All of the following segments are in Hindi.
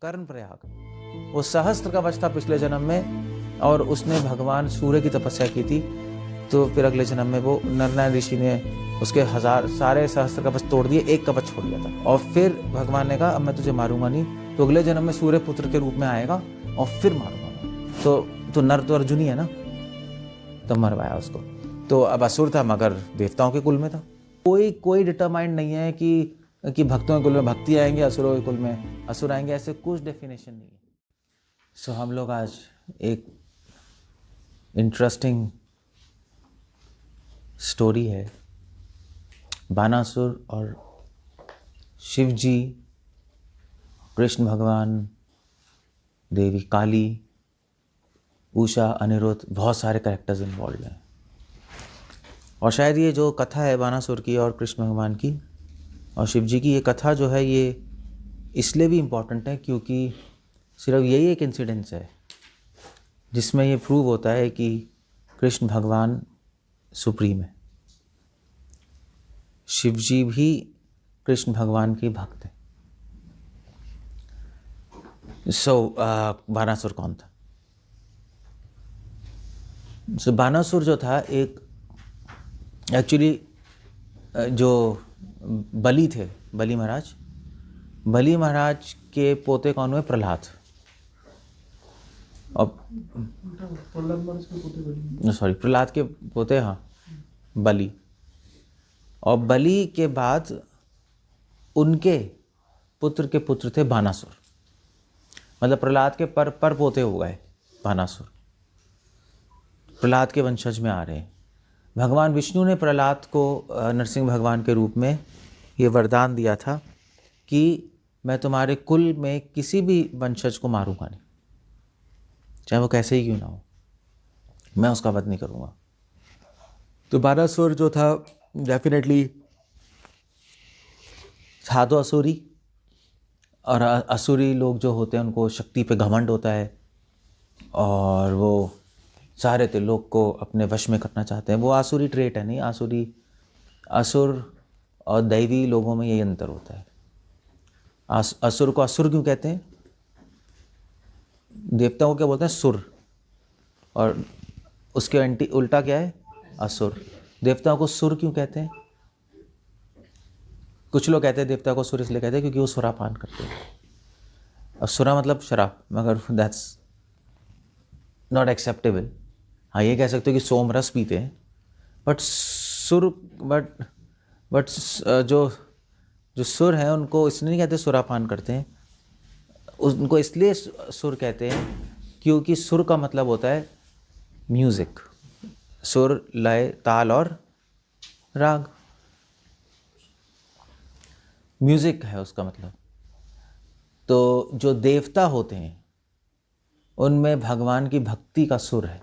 कर्णप्रयाग। वो सहस्त्र कवच था पिछले जन्म में, और उसने भगवान सूर्य की तपस्या की थी। तो फिर अगले जन्म में वो नरनारायण ऋषि ने उसके सारे सहस्त्र कवच तोड़ दिए, एक कवच छोड़ दिया था। और फिर भगवान ने कहा अब मैं तुझे मारूंगा नहीं, तो अगले जन्म में सूर्य पुत्र के रूप में आएगा और फिर मारूंगा मैं। तो नर तो अर्जुन ही है ना, तब मरवाया उसको। तो अब असुर था मगर देवताओं के कुल में था। कोई डिटरमाइंड नहीं है कि भक्तों के कुल में भक्ति आएंगे, असुरों के कुल में असुर आएंगे, ऐसे कुछ डेफिनेशन नहीं है। सो हम लोग आज एक इंटरेस्टिंग स्टोरी है, बानासुर और शिव जी, कृष्ण भगवान, देवी काली, उषा, अनिरुद्ध, बहुत सारे कैरेक्टर्स इन्वॉल्व हैं। और शायद ये जो कथा है बानासुर की और कृष्ण भगवान की और शिव जी की, ये कथा जो है ये इसलिए भी इम्पॉर्टेंट है क्योंकि सिर्फ यही एक इंसिडेंस है जिसमें ये प्रूव होता है कि कृष्ण भगवान सुप्रीम है, शिव जी भी कृष्ण भगवान के भक्त हैं। बानासुर कौन था? बानासुर जो था एक एक्चुअली जो बलि थे, बलि महाराज के पोते कौन हुए? प्रहलाद। और प्रहलाद के पोते, हाँ, बलि। और बलि के बाद उनके पुत्र के पुत्र थे बानासुर, मतलब प्रहलाद के पर पोते हो गए बानासुर, प्रहलाद के वंशज में आ रहे हैं। भगवान विष्णु ने प्रहलाद को नरसिंह भगवान के रूप में ये वरदान दिया था कि मैं तुम्हारे कुल में किसी भी वंशज को मारूंगा नहीं, चाहे वो कैसे ही क्यों ना हो, मैं उसका वध नहीं करूंगा। तो बानासुर जो था डेफिनेटली था तो असुरी, और असुरी लोग जो होते हैं उनको शक्ति पे घमंड होता है और वो सारे त्रिलोक को अपने वश में करना चाहते हैं। वो आसुरी ट्रेट है, नहीं असुर और दैवी लोगों में यही अंतर होता है। असुर को असुर क्यों कहते हैं? देवताओं को क्या बोलते हैं? सुर। और उसके उल्टा क्या है? असुर। देवताओं को सुर क्यों कहते हैं? कुछ लोग कहते हैं देवता को सुर इसलिए कहते हैं क्योंकि वो सुरापान करते हैं। अब सुरा मतलब शराब, मगर दैट्स नॉट एक्सेप्टेबल। हाँ, ये कह सकते हो कि सोम रस पीते हैं, बट जो सुर हैं उनको इसलिए नहीं कहते सुरापान करते हैं, उनको इसलिए सुर कहते हैं क्योंकि सुर का मतलब होता है म्यूजिक, सुर, लय, ताल और राग, म्यूजिक है उसका मतलब। तो जो देवता होते हैं उनमें भगवान की भक्ति का सुर है,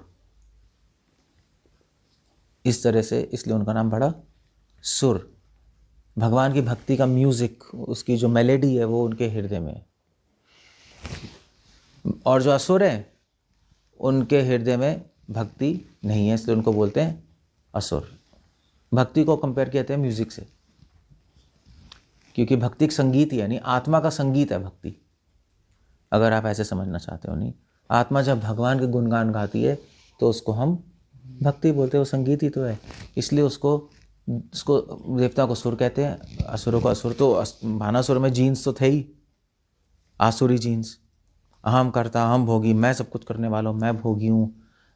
इस तरह से, इसलिए उनका नाम पड़ा सुर। भगवान की भक्ति का म्यूजिक, उसकी जो मेलेडी है वो उनके हृदय में है। और जो असुर है उनके हृदय में भक्ति नहीं है, इसलिए उनको बोलते हैं असुर। भक्ति को कंपेयर कहते हैं म्यूजिक से, क्योंकि भक्ति एक संगीत ही है, नहीं, आत्मा का संगीत है भक्ति, अगर आप ऐसे समझना चाहते हो। नहीं, आत्मा जब भगवान के गुणगान गाती है तो उसको हम भक्ति बोलते हैं, वो संगीत ही तो है, इसलिए उसको देवता को सुर कहते हैं, असुरों को असुर। तो बानासुर में जीन्स तो थे ही, आसुरी जीन्स, अहम करता, अहम भोगी, मैं सब कुछ करने वाला हूँ, मैं भोगी हूँ,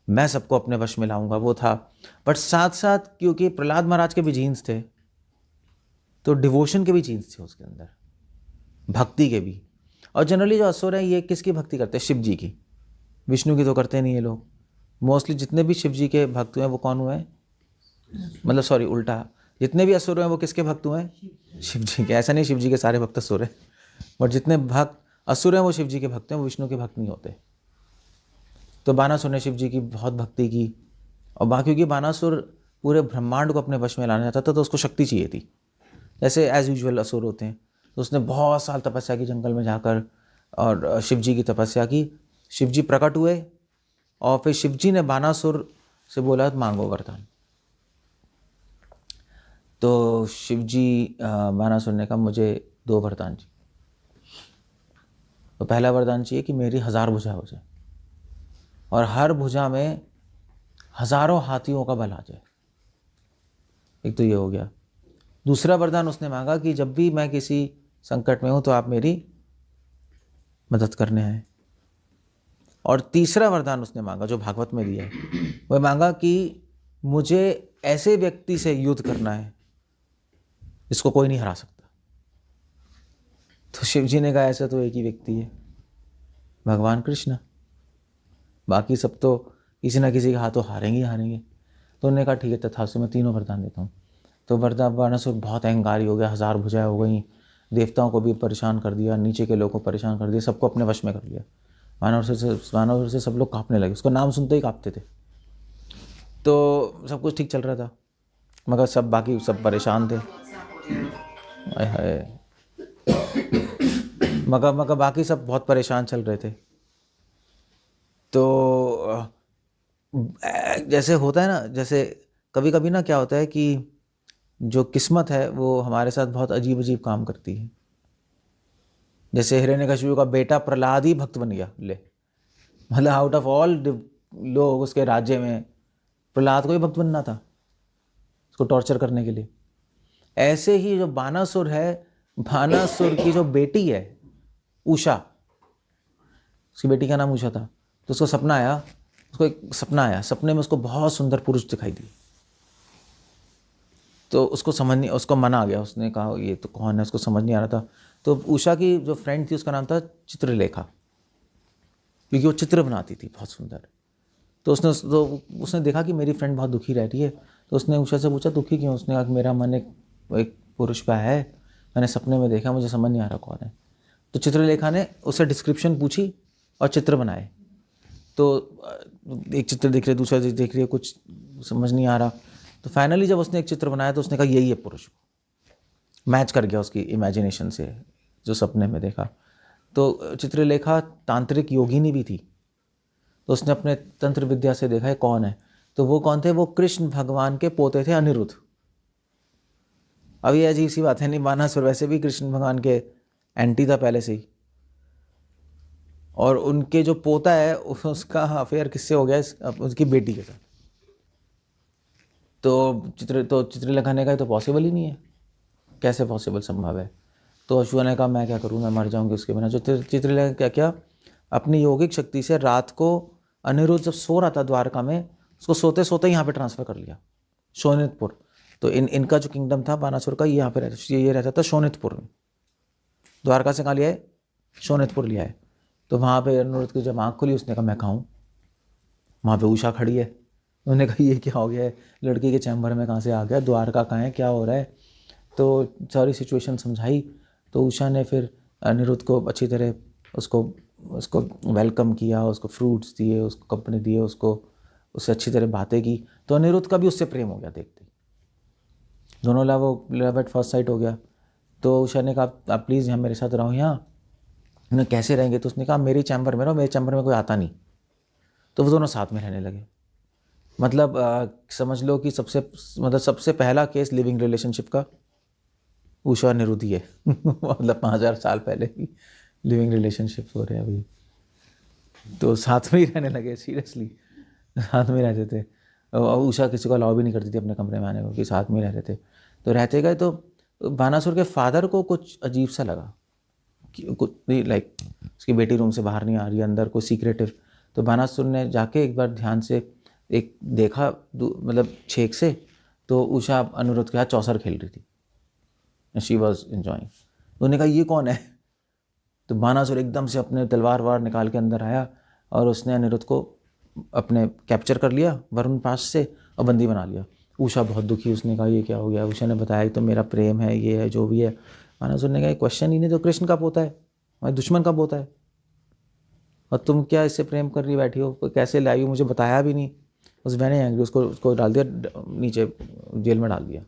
मैं सबको अपने वश में लाऊंगा, वो था। बट साथ साथ क्योंकि प्रहलाद महाराज के भी जीन्स थे, तो डिवोशन के भी जीन्स थे उसके अंदर, भक्ति के भी। और जनरली जो असुर हैं ये किसकी भक्ति करते हैं? शिव जी की। विष्णु की तो करते नहीं ये लोग। मोस्टली जितने भी शिव जी के भक्त हुए हैं वो कौन हुए हैं? मतलब सॉरी, उल्टा, जितने भी असुर हैं वो किसके भक्त हुए हैं? शिव जी के। ऐसा नहीं शिव जी के सारे भक्त असुर हैं, बट जितने भक्त असुर हैं वो शिव जी के भक्त हैं, वो विष्णु के भक्त नहीं होते। तो बानासुर ने शिव जी की बहुत भक्ति की, और बाकी क्योंकि बानासुर पूरे ब्रह्मांड को अपने वश में लाना चाहता था तो उसको शक्ति चाहिए थी, जैसे एज यूजुअल असुर होते हैं। तो उसने बहुत साल तपस्या की जंगल में जाकर, और शिव जी की तपस्या की। शिव जी प्रकट हुए और फिर शिव जी ने बानासुर से बोला मांगो वरदान। तो शिव जी, बानासुर ने कहा मुझे 2 वरदान चाहिए। तो पहला वरदान चाहिए कि मेरी 1000 भुजा हो जाए और हर भुजा में हजारों हाथियों का बल आ जाए। एक तो ये हो गया। दूसरा वरदान उसने मांगा कि जब भी मैं किसी संकट में हूं तो आप मेरी मदद करने आए। और तीसरा वरदान उसने मांगा जो भागवत में दिया है, वह मांगा कि मुझे ऐसे व्यक्ति से युद्ध करना है जिसको कोई नहीं हरा सकता। तो शिव जी ने कहा ऐसा तो एक ही व्यक्ति है, भगवान कृष्ण, बाकी सब तो किसी ना किसी के हाथों हारेंगे ही हारेंगे। तो उन्होंने कहा ठीक है तथास्तु, मैं तीनों वरदान देता हूँ। तो वरदान बाणासुर बहुत अहंकारी हो गया, 1000 भुजाएं हो गई, देवताओं को भी परेशान कर दिया, नीचे के लोगों को परेशान कर दिया, सबको अपने वश में कर लिया। वानर से सब लोग कांपने लगे, उसको नाम सुनते ही कांपते थे। तो सब कुछ ठीक चल रहा था मगर सब बाकी सब परेशान थे। हाय मगर बाकी सब बहुत परेशान चल रहे थे। तो जैसे होता है ना, जैसे कभी कभी ना क्या होता है कि जो किस्मत है वो हमारे साथ बहुत अजीब अजीब काम करती है। जैसे हिरण्यकशिपु का बेटा प्रहलाद ही भक्त बन गया, ले मतलब आउट ऑफ ऑल लोग उसके राज्य में प्रहलाद को ही भक्त बनना था, उसको टॉर्चर करने के लिए। ऐसे ही जो बानासुर है, बानासुर की जो बेटी है उषा, उसकी बेटी का नाम उषा था। तो उसको सपना आया, उसको एक सपना आया, सपने में उसको बहुत सुंदर पुरुष दिखाई दिए। तो उसको समझ नहीं, उसको मना आ गया, उसने कहा ये तो कौन है, उसको समझ नहीं आ रहा था। तो उषा की जो फ्रेंड थी उसका नाम था चित्रलेखा, क्योंकि वो चित्र बनाती थी बहुत सुंदर। तो उसने देखा कि मेरी फ्रेंड बहुत दुखी रहती है, तो उसने उषा से पूछा दुखी क्यों। उसने कहा कि मेरा मन एक पुरुष पे है, मैंने सपने में देखा, मुझे समझ नहीं आ रहा कौन है। तो चित्रलेखा ने उससे डिस्क्रिप्शन पूछी और चित्र बनाए। तो एक चित्र देख रही है, दूसरा देख रही है, कुछ समझ नहीं आ रहा। तो फाइनली जब उसने एक चित्र बनाया तो उसने कहा यही है पुरुष, मैच कर गया उसकी इमेजिनेशन से जो सपने में देखा। तो चित्रलेखा तांत्रिक योगिनी भी थी, तो उसने अपने तंत्र विद्या से देखा है कौन है। तो वो कौन थे, वो कृष्ण भगवान के पोते थे अनिरुद्ध। अब ये अजीब सी बात है, नहीं बानासुर वैसे भी कृष्ण भगवान के एंटी था पहले से ही, और उनके जो पोता है उसका अफेयर किससे हो गया, उसकी बेटी के साथ। तो चित्रलेखा ने कहा तो पॉसिबल ही नहीं है, कैसे पॉसिबल संभव है। तो अशुआ ने कहा मैं क्या करूँ, मैं मर जाऊँगी उसके बिना। जो चित्रलेखा क्या किया, अपनी योगिक शक्ति से रात को अनिरुद्ध जब सो रहा था द्वारका में, उसको सोते सोते यहाँ पे ट्रांसफ़र कर लिया, शोणितपुर। तो इनका जो किंगडम था बानासुर का, यहाँ पे ये रहता था शोणितपुर में। द्वारका से कहाँ लिया है, शोणितपुर लिया है। तो वहाँ पे अनिरुद्ध की जब आँख खुली, उसने कहा मैं खाऊँ। वहाँ पे उषा खड़ी है, उन्होंने कहा ये क्या हो गया है, लड़की के चैम्बर में कहाँ से आ गया, द्वारका कहाँ है, क्या हो रहा है। तो सारी सिचुएशन समझाई। तो उषा ने फिर अनिरुद्ध को अच्छी तरह उसको वेलकम किया, उसको फ्रूट्स दिए, उसको कपड़े दिए, उससे अच्छी तरह बातें की। तो अनिरुद्ध का भी उससे प्रेम हो गया देखते, दोनों लव एट फर्स्ट साइट हो गया। तो उषा ने कहा आप प्लीज़ यहाँ मेरे साथ रहो यहाँ। उन्हें कैसे रहेंगे, तो उसने कहा मेरी चैम्बर में रहो, मेरे चैम्बर में कोई आता नहीं। तो वो दोनों साथ में रहने लगे। मतलब समझ लो कि सबसे पहला केस लिविंग रिलेशनशिप का उषा अनिरुद्ध ही है मतलब 5000 साल पहले ही लिविंग रिलेशनशिप्स हो रहे हैं अभी। तो साथ में ही रहने लगे, सीरियसली साथ में रहते थे। और उषा किसी को अलाउ भी नहीं करती थी अपने कमरे में आने को, कि साथ में रहते थे। तो रहते गए तो बानासुर के फादर को कुछ अजीब सा लगा कि कुछ लाइक उसकी बेटी रूम से बाहर नहीं आ रही है, अंदर कोई सीक्रेटिव। तो बानासुर ने जाके एक बार ध्यान से एक देखा, मतलब छेक से, तो उषा अनिरुद्ध के हाथ चौसर खेल रही थी, शी वॉज एंजॉइंग। उन्होंने कहा ये कौन है। तो बानासुर एकदम से अपने तलवार वार निकाल के अंदर आया और उसने अनिरुद्ध को अपने कैप्चर कर लिया वरुण पास से और बंदी बना लिया। उषा बहुत दुखी, उसने कहा ये क्या हो गया। उषा ने बताया तो मेरा प्रेम है, ये है जो भी है। बानासुर ने कहा क्वेश्चन ही नहीं, तो कृष्ण का पोता है, हमारे दुश्मन का पोता है, और तुम क्या इससे प्रेम कर रही बैठी हो, कैसे लाई हो, मुझे बताया भी नहीं। उस बहने एंग्री उसको डाल दिया नीचे, जेल में डाल दिया।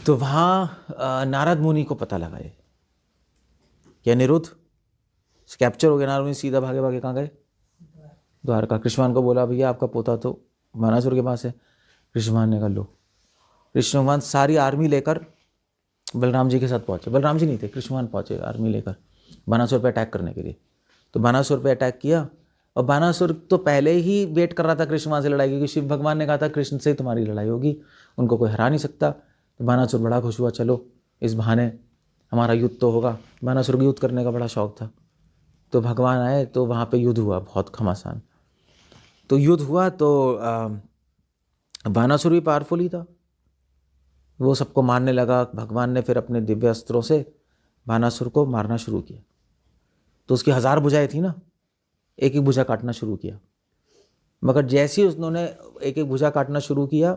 तो वहाँ नारद मुनि को पता लगा ये कि अनिरुद्ध कैप्चर हो गया। नारद मुनि सीधा भागे भागे कहाँ गए, द्वारका। कृष्ण को बोला भैया आपका पोता तो बानासुर के पास है। कृष्ण ने कहा लो। कृष्ण भगवान सारी आर्मी लेकर बलराम जी के साथ पहुँचे, बलराम जी नहीं थे, कृष्ण पहुँचे आर्मी लेकर। बानासुर पे अटैक करने के लिए। तो बानासुर पे अटैक किया, और बानासुर तो पहले ही वेट कर रहा था कृष्ण वहाँ से लड़ाई, क्योंकि शिव भगवान ने कहा था कृष्ण से तुम्हारी लड़ाई होगी, उनको कोई हरा नहीं सकता। तो बानासुर बड़ा खुश हुआ, चलो इस बहाने हमारा युद्ध तो होगा। बानासुर को युद्ध करने का बड़ा शौक था। तो भगवान आए तो वहाँ पे युद्ध हुआ, बहुत घमासान। तो युद्ध हुआ तो बानासुर भी पावरफुल ही था, वो सबको मारने लगा। भगवान ने फिर अपने दिव्य अस्त्रों से बानासुर को मारना शुरू किया। तो उसकी 1000 भुजाएं थी ना, एक एक भुजा काटना शुरू किया। मगर जैसे ही उन्होंने एक एक भुजा काटना शुरू किया,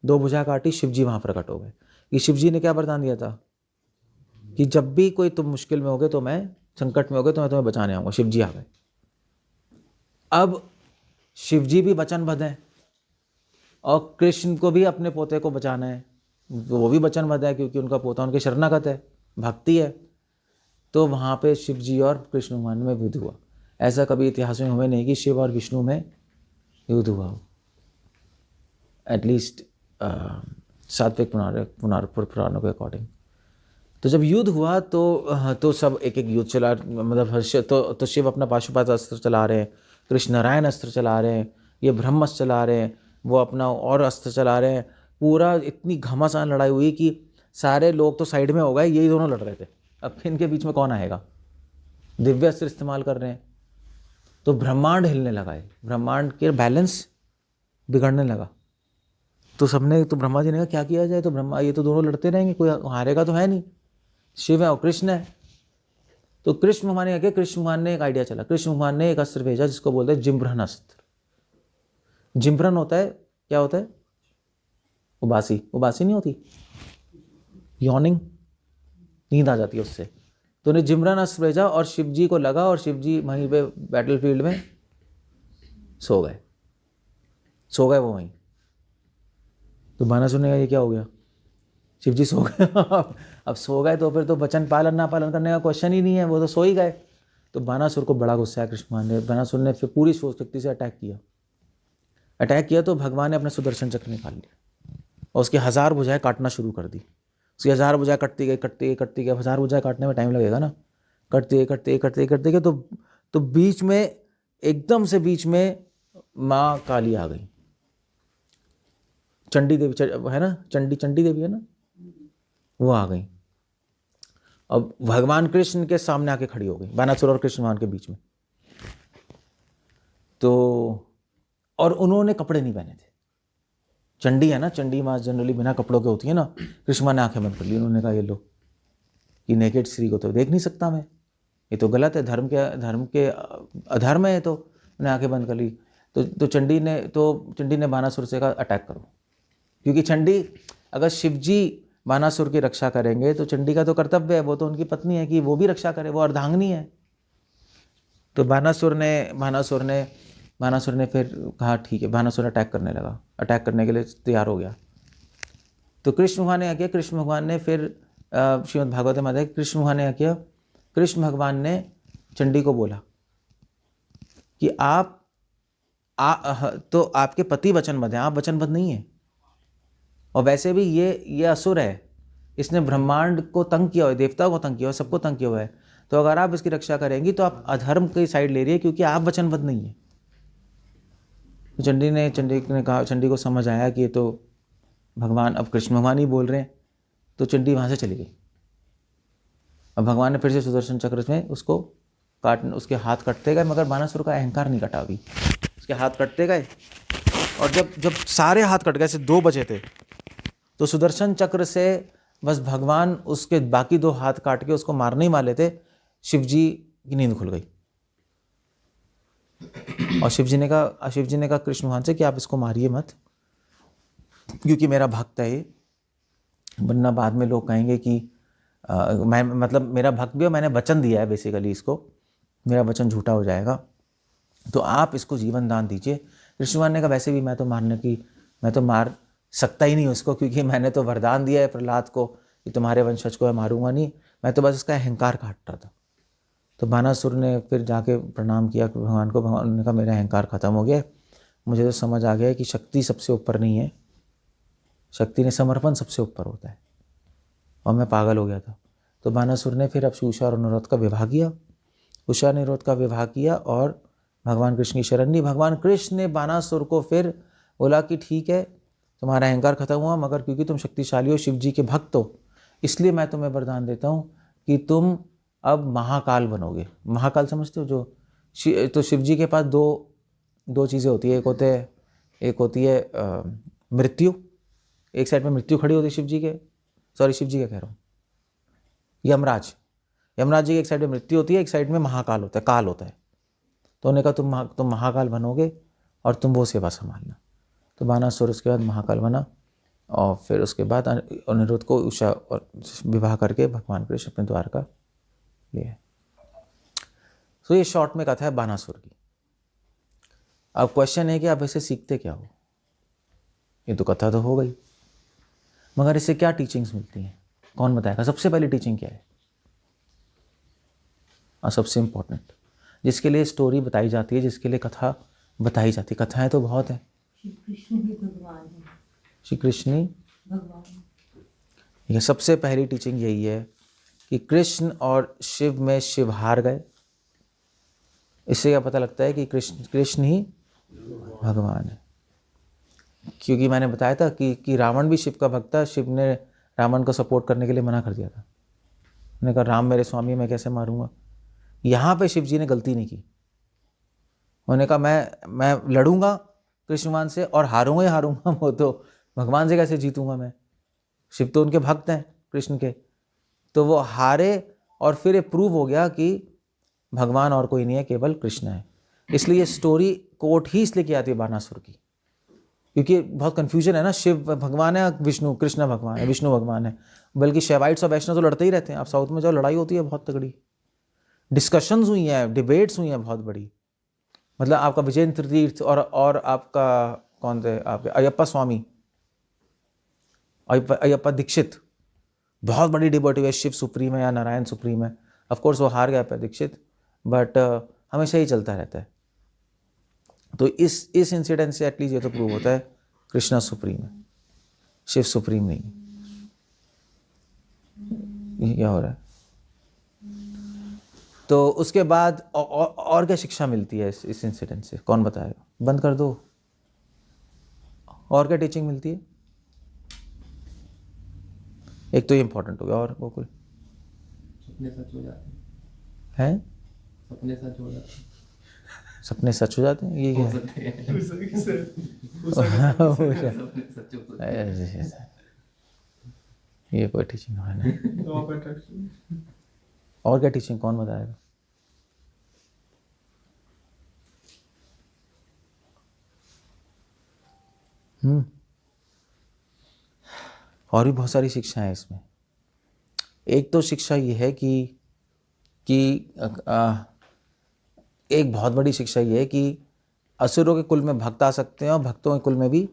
2 भुजा काटी, शिवजी वहाँ प्रकट हो गए। कि शिवजी ने क्या वरदान दिया था कि जब भी कोई तुम मुश्किल में होगे तो मैं, संकट में होगे तो मैं तुम्हें बचाने आऊँगा। शिवजी आ गए। अब शिवजी भी वचनबद्ध हैं और कृष्ण को भी अपने पोते को बचाना है, वो भी वचनबद्ध है, क्योंकि उनका पोता उनके शरणागत है, भक्ति है। तो वहाँ पे शिवजी और कृष्ण भगवान में युद्ध हुआ। ऐसा कभी इतिहास में हुए नहीं कि शिव और विष्णु में युद्ध हुआ हो, एटलीस्ट सात्विक पुराणों के अकॉर्डिंग। तो जब युद्ध हुआ तो सब एक एक युद्ध चला, मतलब तो शिव अपना पाशुपत अस्त्र चला रहे हैं, कृष्ण नारायण अस्त्र चला रहे हैं, ये ब्रह्मस्त्र चला रहे हैं, वो अपना और अस्त्र चला रहे हैं। पूरा इतनी घमासान लड़ाई हुई कि सारे लोग तो साइड में हो गए, यही दोनों लड़ रहे थे। अब इनके बीच में कौन आएगा? दिव्य अस्त्र इस्तेमाल कर रहे हैं। तो ब्रह्मांड हिलने लगा है, ब्रह्मांड के बैलेंस बिगड़ने लगा। तो सबने, तो ब्रह्मा जी ने कहा क्या किया जाए? तो ब्रह्मा, ये तो दोनों लड़ते रहेंगे, कोई हारेगा तो है नहीं, शिव है और कृष्ण है। तो कृष्ण भगवान ने क्या, कृष्ण भगवान ने एक आइडिया चला। कृष्ण भगवान ने एक अस्त्र भेजा जिसको बोलते हैं जिम्भ्रन अस्त्र। जिम्भ्रन होता है, क्या होता है? उबासी। उबासी नहीं होती, यॉर्निंग, नींद आ जाती है उससे। तो उन्हें जिम्भ्रन अस्त्र भेजा और शिवजी को लगा, और शिवजी वहीं पे बैटलफील्ड में सो गए वो वहीं। तो बानासुर ने कहा ये क्या हो गया, शिवजी सो गए। अब सो गए तो फिर तो वचन पालन ना पालन करने का क्वेश्चन ही नहीं है, वो तो सो ही गए। तो बानासुर को बड़ा गुस्सा है कृष्ण भगवान ने। बानासुर ने फिर पूरी शक्ति से अटैक किया तो भगवान ने अपना सुदर्शन चक्र निकाल लिया और उसकी 1000 भुजाएं काटना शुरू कर दी। उसकी 1000 भुजाएं कटती गई। 1000 भुजाएं काटने में टाइम लगेगा ना, करते गए तो बीच में, एकदम से बीच में माँ काली आ गई। चंडी देवी है ना, चंडी देवी है ना, वो आ गई। अब भगवान कृष्ण के सामने आके खड़ी हो गई, बानासुर और कृष्ण भगवान के बीच में। तो और उन्होंने कपड़े नहीं पहने थे। चंडी है ना, चंडी माँ जनरली बिना कपड़ों के होती है ना। कृष्ण माँ ने आंखें बंद कर ली। उन्होंने कहा ये लो, कि नेकेड स्त्री को तो देख नहीं सकता मैं, ये तो गलत है, धर्म के अधर्म है। तो उन्हें आंखें बंद कर ली। तो चंडी ने बानासुर से कहा अटैक करो, क्योंकि चंडी, अगर शिवजी बानासुर की रक्षा करेंगे तो चंडी का तो कर्तव्य है, वो तो उनकी पत्नी है कि वो भी रक्षा करे, वो अर्धांगिनी है। तो बानासुर ने फिर कहा ठीक है। बानासुर अटैक करने लगा, अटैक करने के लिए तैयार हो गया। तो कृष्ण भगवान ने क्या किया? कृष्ण भगवान ने फिर श्रीमद् भागवत में आता है, कृष्ण भगवान ने क्या किया? कृष्ण भगवान ने चंडी को बोला कि तो आपके पति वचनबद्ध हैं, आप वचनबद्ध नहीं है, और वैसे भी ये असुर है, इसने ब्रह्मांड को तंग किया हुआ है, देवताओं को तंग किया हुआ है, सबको तंग किया हुआ है। तो अगर आप इसकी रक्षा करेंगी तो आप अधर्म की साइड ले रही है, क्योंकि आप वचनबद्ध नहीं है। तो चंडी ने कहा, चंडी को समझ आया कि ये तो भगवान, अब कृष्ण भगवान ही बोल रहे हैं। तो चंडी वहाँ से चली गई। अब भगवान ने फिर से सुदर्शन चक्र में उसके हाथ कटते गए, मगर बानासुर का अहंकार नहीं कटा अभी। उसके हाथ कटते गए, और जब सारे हाथ कट गए, से 2 बचे थे, तो सुदर्शन चक्र से बस भगवान उसके बाकी 2 हाथ काट के उसको मारने ही वाले थे, शिवजी की नींद खुल गई। और शिवजी ने कहा कृष्ण भगवान से कि आप इसको मारिए मत, क्योंकि मेरा भक्त है ये, वरना बाद में लोग कहेंगे कि मेरा भक्त भी है, मैंने वचन दिया है बेसिकली इसको, मेरा वचन झूठा हो जाएगा, तो आप इसको जीवन दान दीजिए। कृष्ण भगवान ने कहा वैसे भी मैं तो मार सकता ही नहीं उसको, क्योंकि मैंने तो वरदान दिया है प्रहलाद को कि तुम्हारे वंशज को मैं मारूंगा नहीं, मैं तो बस उसका अहंकार काट रहा था। तो बानासुर ने फिर जाके प्रणाम किया भगवान को। भगवान ने कहा मेरा अहंकार खत्म हो गया, मुझे तो समझ आ गया कि शक्ति सबसे ऊपर नहीं है, शक्ति ने समर्पण सबसे ऊपर होता है, और मैं पागल हो गया था। तो बानासुर ने फिर अब उषा और अनिरुद्ध का विवाह किया, उषा अनिरुद्ध का विवाह किया और भगवान कृष्ण की शरण ली। भगवान कृष्ण ने बानासुर को फिर बोला कि ठीक है, तुम्हारा अहंकार खत्म हुआ, मगर क्योंकि तुम शक्तिशाली हो, शिव जी के भक्त हो, इसलिए मैं तुम्हें वरदान देता हूँ कि तुम अब महाकाल बनोगे। महाकाल समझते हो? तो शिव जी के पास दो चीज़ें होती है, एक होती है मृत्यु, एक साइड में मृत्यु खड़ी होती है शिव जी के, सॉरी शिव जी का कह रहा हूँ, यमराज जी की एक साइड में मृत्यु होती है, एक साइड में महाकाल होता है, काल होता है। तो उन्होंने कहा तुम महाकाल बनोगे और तुम वो सेवा संभालना। तो बानासुर उसके बाद महाकाल बना और फिर उसके बाद अनिरुद्ध को उषा और विवाह करके भगवान कृष्ण अपने द्वारका लिए। तो ये शॉर्ट में कथा है बानासुर की। अब क्वेश्चन है कि आप इसे सीखते क्या हो? ये तो कथा तो हो गई, मगर इससे क्या टीचिंग्स मिलती हैं? कौन बताएगा? सबसे पहली टीचिंग क्या है और सबसे इम्पोर्टेंट, जिसके लिए स्टोरी बताई जाती है, जिसके लिए कथा बताई जाती है? कथाएं तो बहुत हैं। श्री कृष्ण ही भगवान है। श्री कृष्ण ही भगवान। ये सबसे पहली टीचिंग यही है कि कृष्ण और शिव में शिव हार गए। इससे क्या पता लगता है कि कृष्ण ही भगवान है। क्योंकि मैंने बताया था कि रावण भी शिव का भक्त था। शिव ने रावण को सपोर्ट करने के लिए मना कर दिया था। उन्होंने कहा राम मेरे स्वामी, मैं कैसे मारूंगा? यहाँ पे शिव जी ने गलती नहीं की। उन्होंने कहा मैं लड़ूंगा कृष्ण भगवान से और हारूंगा ही हारूंगा, वो तो भगवान से कैसे जीतूंगा मैं? शिव तो उनके भक्त हैं कृष्ण के। तो वो हारे और फिर ये प्रूव हो गया कि भगवान और कोई नहीं है, केवल कृष्ण है। इसलिए स्टोरी कोर्ट ही इसलिए की आती है बानासुर की, क्योंकि बहुत कन्फ्यूजन है ना, शिव भगवान है, विष्णु कृष्ण भगवान है, विष्णु भगवान है। बल्कि शैवाइट्स और वैष्णव तो लड़ते ही रहते हैं। आप साउथ में जाओ, लड़ाई होती है बहुत तगड़ी, डिस्कशंस हुई हैं, डिबेट्स हुई हैं बहुत बड़ी। मतलब आपका विजेंद्र तीर्थ और आपका कौन थे, आपके अयप्पा स्वामी, अयप्पा दीक्षित, बहुत बड़ी डिबेट हुई है, शिव सुप्रीम है या नारायण सुप्रीम है। ऑफकोर्स वो हार गया अयप्पा दीक्षित, बट हमेशा ही चलता रहता है। तो इस इंसिडेंट से एटलीस्ट ये तो प्रूव होता है कृष्णा सुप्रीम है, शिव सुप्रीम नहीं है। ये क्या हो रहा है? तो उसके बाद और क्या शिक्षा मिलती है इस इंसिडेंट से? कौन बताएगा? बंद कर दो। और क्या टीचिंग मिलती है? एक तो ये इंपॉर्टेंट हो गया, और वो कोई सपने सच हो जाते हैं? सपने सच हो जाते हैं। सपने सच हो जाते हैं? ये क्या है? ये कोई टीचिंग है नहीं। और क्या टीचिंग, कौन बताएगा? और भी बहुत सारी शिक्षाएं हैं इसमें। एक तो शिक्षा ये है कि एक बहुत बड़ी शिक्षा ये है कि असुरों के कुल में भक्त आ सकते हैं और भक्तों के कुल में भी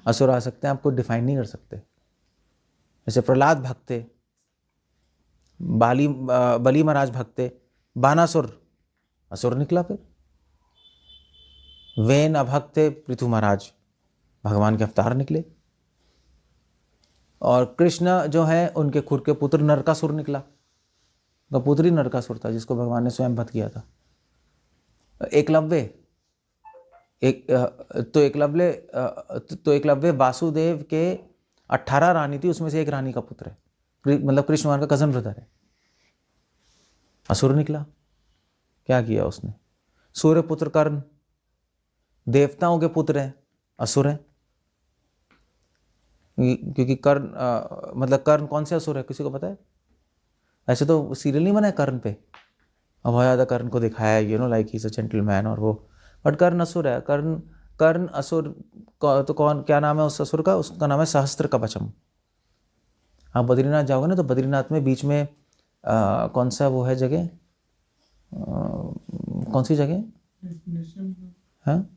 असुर आ सकते हैं। आपको डिफाइन नहीं कर सकते। जैसे प्रहलाद भक्त थे, बली महाराज भक्त थे, बानासुर असुर निकला। फिर वेन अभक्त थे, पृथु महाराज भगवान के अवतार निकले। और कृष्ण जो है, उनके खुद के पुत्र नरकासुर निकला। उनका पुत्र ही नरकासुर था, जिसको भगवान ने स्वयं वध किया था। एकलव्य वासुदेव के 18 रानी थी, उसमें से एक रानी का पुत्र है, मतलब कृष्ण भगवान का कजन ब्रदर है। असुर निकला। क्या किया उसने? सूर्य पुत्र कर्ण, देवताओं के पुत्र हैं, असुर है। क्योंकि कर्ण मतलब कर्ण कौन से असुर है, किसी को पता है? ऐसे तो सीरियल नहीं बना है कर्ण पे, अब बहुत ज़्यादा कर्ण को दिखाया है, like he is a gentleman और वो, बट कर्ण असुर है। कर्ण असुर तो कौन, क्या नाम है उस असुर का? उसका नाम है सहस्त्र कवचम। आप बद्रीनाथ जाओगे ना, तो बद्रीनाथ में बीच में कौन सा वो है जगह, कौन सी जगह है?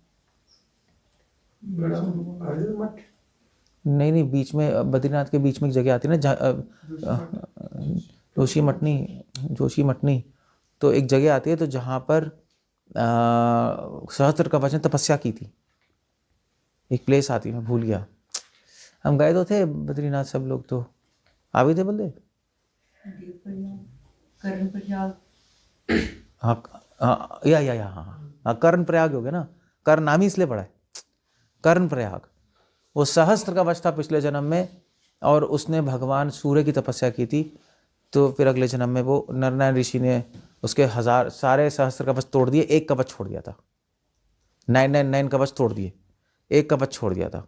नहीं, बीच में बद्रीनाथ के बीच में एक जगह आती है ना, जोशी मठनी। तो एक जगह आती है तो जहाँ पर सहस्त्र कवच ने तपस्या की थी। एक प्लेस आती है, मैं भूल गया। हम गए तो थे बद्रीनाथ सब लोग, तो आ भी थे बल्ले। देव प्रयाग, कर्ण प्रयाग, हाँ हाँ हाँ, कर्ण प्रयाग हो गया ना, कर्ण नाम ही इसलिए पड़ा है, कर्ण प्रयाग। वो सहस्त्र का वश था पिछले जन्म में, और उसने भगवान सूर्य की तपस्या की थी, तो फिर अगले जन्म में वो नरनारायण ऋषि ने उसके सारे सहस्त्र कवच तोड़ दिए, एक कवच छोड़ दिया था, 999 कवच तोड़ दिए, एक कवच छोड़ दिया था।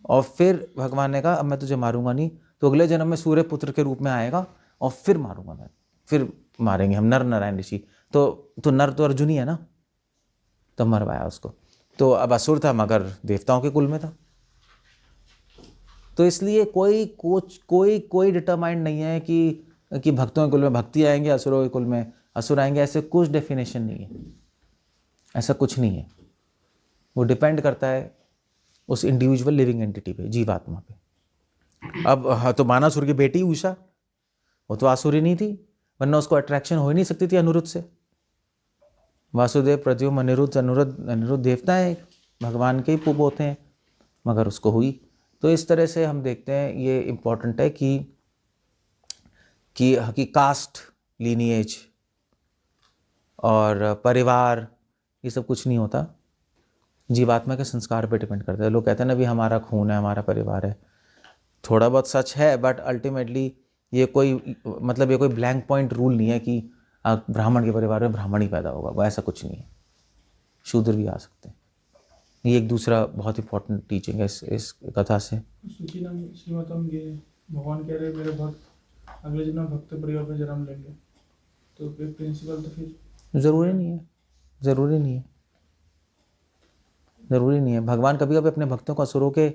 और फिर भगवान ने कहा अब मैं तुझे मारूंगा नहीं, तो अगले जन्म में सूर्य पुत्र के रूप में आएगा और फिर मारूंगा मैं, फिर मारेंगे हम नर नारायण ऋषि। तो नर तो अर्जुन ही है ना, तो मरवाया उसको। तो अब असुर था मगर देवताओं के कुल में था। तो इसलिए कोई डिटरमाइंड नहीं है कि भक्तों के कुल में भक्ति आएंगे, असुरों के कुल में असुर आएंगे, ऐसे कुछ डेफिनेशन नहीं है, ऐसा कुछ नहीं है। वो डिपेंड करता है उस इंडिविजुअल लिविंग एंटिटी पे, जीवात्मा पे। अब हाँ, तो मानासुर की बेटी उषा, वो तो आसुरी नहीं थी, वरना उसको अट्रैक्शन हो ही नहीं सकती थी अनिरुद्ध से। वासुदेव, प्रद्युम्न, अनिरुद्ध देवता है, भगवान के ही पोते हैं, मगर उसको हुई। तो इस तरह से हम देखते हैं, ये इम्पोर्टेंट है कि कास्ट, लीनिएज और परिवार, ये सब कुछ नहीं होता, जीवात्मा के संस्कार पे डिपेंड करता है। लोग कहते हैं ना भी हमारा खून है, हमारा परिवार है, थोड़ा बहुत सच है, बट अल्टीमेटली ये कोई ब्लैंक पॉइंट रूल नहीं है कि ब्राह्मण के परिवार में ब्राह्मण ही पैदा होगा, वो ऐसा कुछ नहीं है, शूद्र भी आ सकते हैं। ये एक दूसरा बहुत इंपॉर्टेंट टीचिंग है इस कथा से। श्रीमतम ये भगवान कह रहे मेरे भक्त अगले जन्म भक्त परिवार में जन्म लेंगे, तो फिर प्रिंसिपल तो फिर ज़रूरी नहीं है। भगवान कभी कभी अपने भक्तों को असुरों के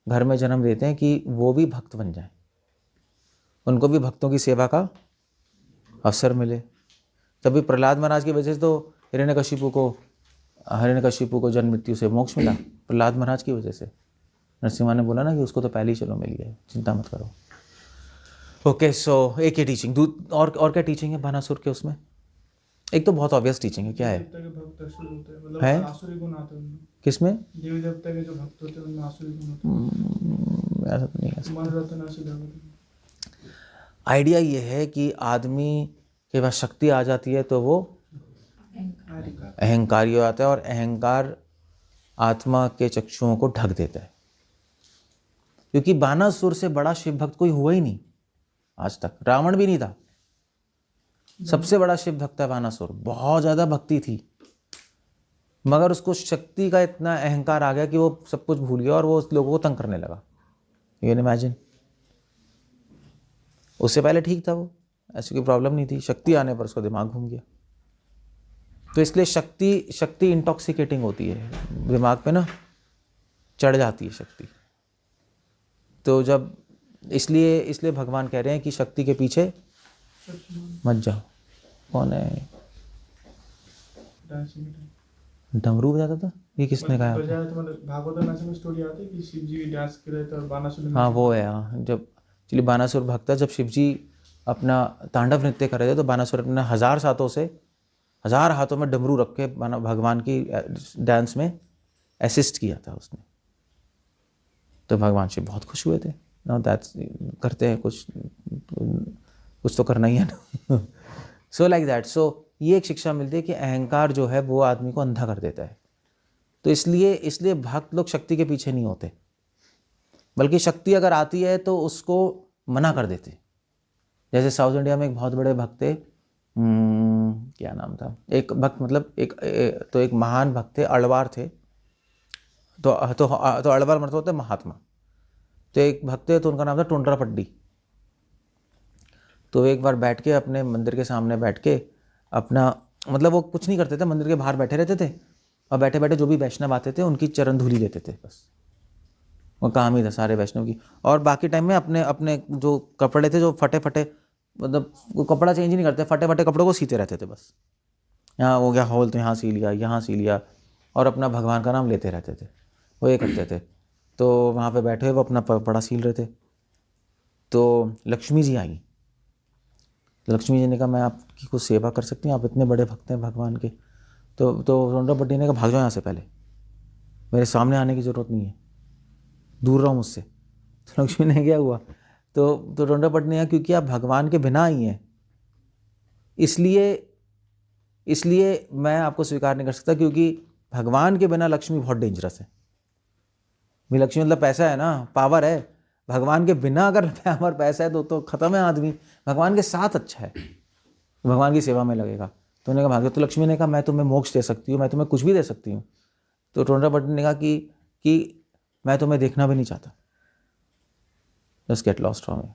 घर में जन्म देते हैं कि वो भी भक्त बन जाएं, उनको भी भक्तों की सेवा का अवसर मिले। तभी प्रहलाद महाराज की वजह से तो हिरण्यकशिपु को जन्म मृत्यु से मोक्ष मिला, प्रहलाद महाराज की वजह से। नरसिम्हा ने बोला ना कि उसको तो पहले ही चलो मिल गया, चिंता मत करो। ओके, सो एक ही टीचिंग, और क्या टीचिंग है बानासुर के उसमें? एक तो बहुत ऑब्वियस टीचिंग है, क्या है? देवता के भक्त असुर होते हैं, मतलब है? आसुरी गुण आते हैं उनमें। किसमें? देवी देवता के जो भक्त होते हैं उनमें आसुरी गुण होते हैं। ऐसा तो नहीं है। मन रतन आसुरी। आइडिया ये है कि आदमी के पास शक्ति आ जाती है तो वो अहंकारी हो जाता है, और अहंकार आत्मा के चक्षुओं को ढक देता है। क्योंकि बानासुर से बड़ा शिव भक्त कोई हुआ ही नहीं आज तक, रावण भी नहीं था। सबसे बड़ा शिव भक्त है बानासुर, बहुत ज़्यादा भक्ति थी, मगर उसको शक्ति का इतना अहंकार आ गया कि वो सब कुछ भूल गया और वो लोगों को तंग करने लगा। You can imagine. उससे पहले ठीक था, वो ऐसी कोई प्रॉब्लम नहीं थी, शक्ति आने पर उसका दिमाग घूम गया। तो इसलिए शक्ति इंटॉक्सिकेटिंग होती है, दिमाग पे ना चढ़ जाती है शक्ति। तो जब इसलिए भगवान कह रहे हैं कि शक्ति के पीछे मत जाओ। कौन है? डमरू बजाता था, ये किसने कहा? भागवत में स्टोरी आती है कि शिव जी डांस कर रहे थे और बानासुर। हाँ वो है, हाँ। जब एक्चुअली बानासुर भक्त था, जब शिव जी अपना तांडव नृत्य कर रहे थे तो बानासुर अपने 1000 हाथों में डमरू रख के भगवान की डांस में असिस्ट किया था उसने। तो भगवान शिव बहुत खुश हुए थे। नो दैट्स, करते हैं कुछ तो करना ही है ना। So like that. सो ये एक शिक्षा मिलती है कि अहंकार जो है वो आदमी को अंधा कर देता है। तो इसलिए भक्त लोग शक्ति के पीछे नहीं होते, बल्कि शक्ति अगर आती है तो उसको मना कर देते। जैसे साउथ इंडिया में एक बहुत बड़े भक्त थे, क्या नाम था, एक भक्त मतलब एक महान भक्त थे, अड़वार थे। तो अड़वार मतलब होते महात्मा। तो एक भक्त थे, तो उनका नाम था टुंड्रापड्डी। तो एक बार बैठ के अपने मंदिर के सामने बैठ के अपना मतलब वो कुछ नहीं करते थे, मंदिर के बाहर बैठे रहते थे और बैठे बैठे जो भी वैष्णव आते थे उनकी चरण धूली लेते थे। बस वो काम ही था सारे वैष्णव की। और बाकी टाइम में अपने जो कपड़े थे जो फटे मतलब वो कपड़ा चेंज ही नहीं करते, फटे कपड़ों को सीते रहते थे। बस यहाँ हो गया होल तो यहाँ सी लिया, यहाँ सी लिया, और अपना भगवान का नाम लेते रहते थे, वो ये करते थे। तो वहाँ पे बैठे हुए वो अपना कपड़ा सील रहे थे। तो लक्ष्मी जी आई। लक्ष्मी जी ने कहा मैं आपकी कुछ सेवा कर सकती हूँ, आप इतने बड़े भक्त हैं भगवान के। तो टुंड्रापड्डी ने कहा भाग जाओ यहाँ से, पहले मेरे सामने आने की ज़रूरत नहीं है, दूर रहो मुझसे। तो लक्ष्मी ने क्या हुआ, तो टोंडा पट्टी ने कहा क्योंकि आप भगवान के बिना ही हैं, इसलिए मैं आपको स्वीकार नहीं कर सकता, क्योंकि भगवान के बिना लक्ष्मी बहुत डेंजरस है। भी लक्ष्मी मतलब पैसा है ना, पावर है। भगवान के बिना अगर पावर पैसा है तो खत्म है आदमी। भगवान के साथ अच्छा है, भगवान की सेवा में लगेगा। तो उन्होंने कहा, तो लक्ष्मी ने कहा मैं तुम्हें मोक्ष दे सकती हूँ, मैं तुम्हें कुछ भी दे सकती हूँ। तो टोंडा पट्टी ने कहा कि मैं तुम्हें देखना भी नहीं चाहता, just get lost from me.